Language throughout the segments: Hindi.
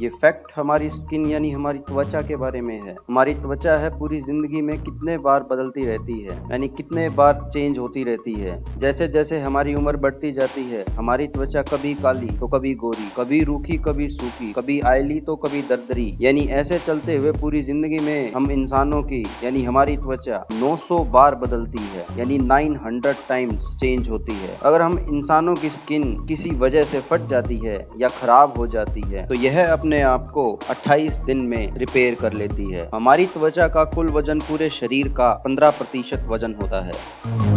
ये फैक्ट हमारी स्किन यानी हमारी त्वचा के बारे में है। हमारी त्वचा है पूरी जिंदगी में कितने बार बदलती रहती है, यानी कितने बार चेंज होती रहती है। जैसे जैसे हमारी उम्र बढ़ती जाती है हमारी त्वचा कभी काली तो कभी गोरी, कभी रूखी कभी सूखी, कभी आयली तो कभी दरदरी, यानी ऐसे चलते हुए पूरी जिंदगी में हम इंसानों की यानी हमारी त्वचा 900 बार बदलती है, यानी 900 टाइम्स चेंज होती है। अगर हम इंसानों की स्किन किसी वजह से फट जाती है या खराब हो जाती है तो यह अपने आप को 28 दिन में रिपेयर कर लेती है। हमारी त्वचा का कुल वजन पूरे शरीर का 15% वजन होता है।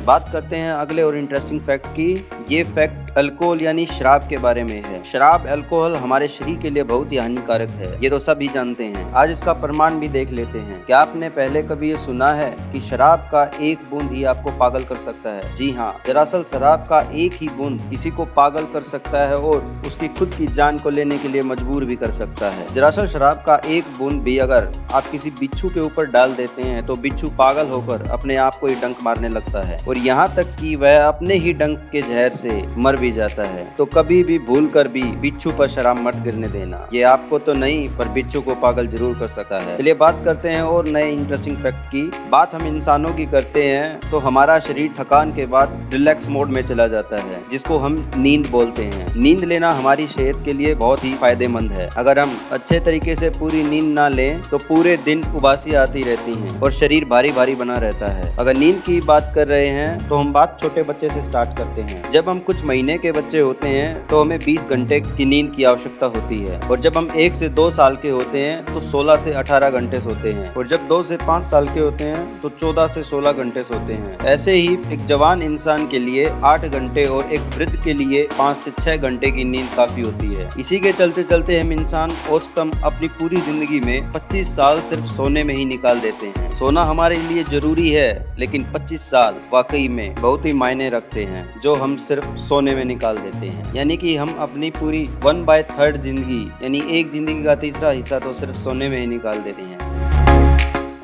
बात करते हैं अगले और इंटरेस्टिंग फैक्ट की। ये फैक्ट अल्कोहल यानी शराब के बारे में है। शराब अल्कोहल हमारे शरीर के लिए बहुत ही हानिकारक है, ये तो सभी जानते हैं। आज इसका प्रमाण भी देख लेते हैं। क्या आपने पहले कभी ये सुना है कि शराब का एक बूंद ही आपको पागल कर सकता है? जी हाँ, दरअसल शराब का एक ही बूंद किसी को पागल कर सकता है और उसकी खुद की जान को लेने के लिए मजबूर भी कर सकता है। दरअसल शराब का एक बूंद भी अगर आप किसी बिच्छू के ऊपर डाल देते हैं तो बिच्छू पागल होकर अपने आप को ही डंक मारने लगता है और यहाँ तक कि वह अपने ही डंक के जहर से मर भी जाता है। तो कभी भी भूल कर भी बिच्छू पर शराब मत गिरने देना। ये आपको तो नहीं पर बिच्छू को पागल जरूर कर सकता है। चलिए बात करते हैं और नए इंटरेस्टिंग फैक्ट की। बात हम इंसानों की करते हैं तो हमारा शरीर थकान के बाद रिलैक्स मोड में चला जाता है, जिसको हम नींद बोलते हैं। नींद लेना हमारी सेहत के लिए बहुत ही फायदेमंद है। अगर हम अच्छे तरीके से पूरी नींद ना लें तो पूरे दिन उबासी आती रहती है और शरीर भारी भारी बना रहता है। अगर नींद की बात कर रहे हैं तो हम बात छोटे बच्चे से स्टार्ट करते हैं। जब हम कुछ महीने के बच्चे होते हैं तो हमें 20 घंटे की नींद की आवश्यकता होती है और जब हम 1 से 2 साल के होते हैं तो 16 से 18 घंटे सोते हैं और जब 2 से 5 साल के होते हैं तो 14 से 16 घंटे सोते हैं। ऐसे ही एक जवान इंसान के लिए 8 घंटे और एक वृद्ध के लिए 5 से 6 घंटे की नींद काफी होती है। इसी के चलते चलते हम इंसान औसतन अपनी पूरी जिंदगी में 25 साल सिर्फ सोने में ही निकाल देते हैं। सोना हमारे लिए जरूरी है लेकिन 25 साल वाकई में बहुत ही मायने रखते हैं जो हम सिर्फ सोने में निकाल देते हैं। यानी कि हम अपनी पूरी 1/3 जिंदगी यानी एक जिंदगी का तीसरा हिस्सा तो सिर्फ सोने में ही निकाल देते हैं।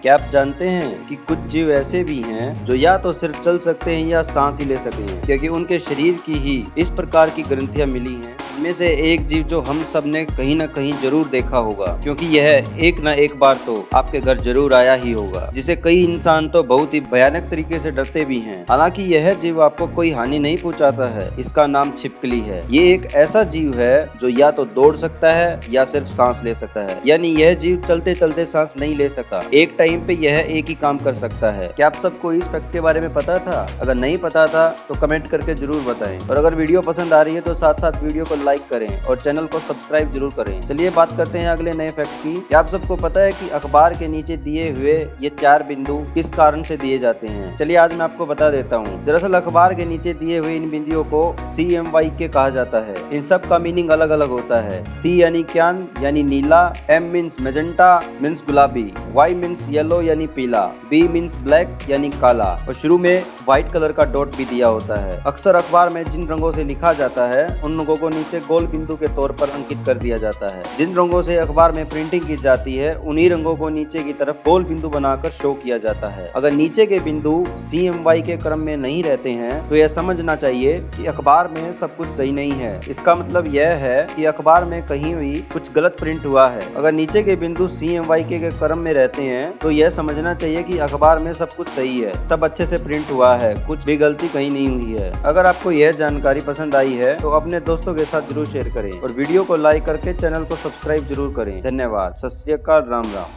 क्या आप जानते हैं कि कुछ जीव ऐसे भी हैं जो या तो सिर्फ चल सकते हैं या सांस ही ले सकते हैं, क्योंकि उनके शरीर की ही इस प्रकार की ग्रंथियां मिली हैं। इनमें से एक जीव जो हम सब ने कहीं ना कहीं जरूर देखा होगा, क्योंकि यह एक ना एक बार तो आपके घर जरूर आया ही होगा, जिसे कई इंसान तो बहुत ही भयानक तरीके से डरते भी हैं। हालांकि यह जीव आपको कोई हानि नहीं पहुंचाता है। इसका नाम छिपकली है। ये एक ऐसा जीव है जो या तो दौड़ सकता है या सिर्फ सांस ले सकता है, यानी यह जीव चलते चलते सांस नहीं ले सकता। एक टाइम पे यह एक ही काम कर सकता है। क्या आप सबको इस फैक्ट के बारे में पता था? अगर नहीं पता था तो कमेंट करके जरूर बताएं और अगर वीडियो पसंद आ रही है तो साथ साथ वीडियो को लाइक करें और चैनल को सब्सक्राइब जरूर करें। चलिए बात करते हैं अगले नए फैक्ट की। क्या आप सबको पता है कि अखबार के नीचे दिए हुए ये 4 बिंदु किस कारण से दिए जाते हैं? चलिए आज मैं आपको बता देता हूँ। दरअसल अखबार के नीचे दिए हुए इन बिंदुओं को CMYK कहा जाता है। इन सब का मीनिंग अलग अलग होता है। C यानी क्यान यानी नीला, M मीन्स मेजेंटा मीन्स गुलाबी, Y मीन्स येलो यानी पीला, B मीन्स ब्लैक यानी काला और शुरू में व्हाइट कलर का डॉट भी दिया होता है। अक्सर अखबार में जिन रंगों से लिखा जाता है उन रंगों को नीचे गोल बिंदु के तौर पर अंकित कर दिया जाता है। जिन रंगों से अखबार में प्रिंटिंग की जाती है उन्हीं रंगों को नीचे की तरफ गोल बिंदु बनाकर शो किया जाता है। अगर नीचे के बिंदु CMY के क्रम में नहीं रहते हैं तो यह समझना चाहिए कि अखबार में सब कुछ सही नहीं है। इसका मतलब यह है कि अखबार में कहीं भी कुछ गलत प्रिंट हुआ है। अगर नीचे के बिंदु CMYK के क्रम में रहते हैं तो यह समझना चाहिए कि अखबार में सब कुछ सही है, सब अच्छे से प्रिंट हुआ है, कुछ भी गलती कहीं नहीं हुई है। अगर आपको यह जानकारी पसंद आई है तो अपने दोस्तों के साथ जरूर शेयर करें और वीडियो को लाइक करके चैनल को सब्सक्राइब जरूर करें। धन्यवाद। सत श्री अकाल। राम राम।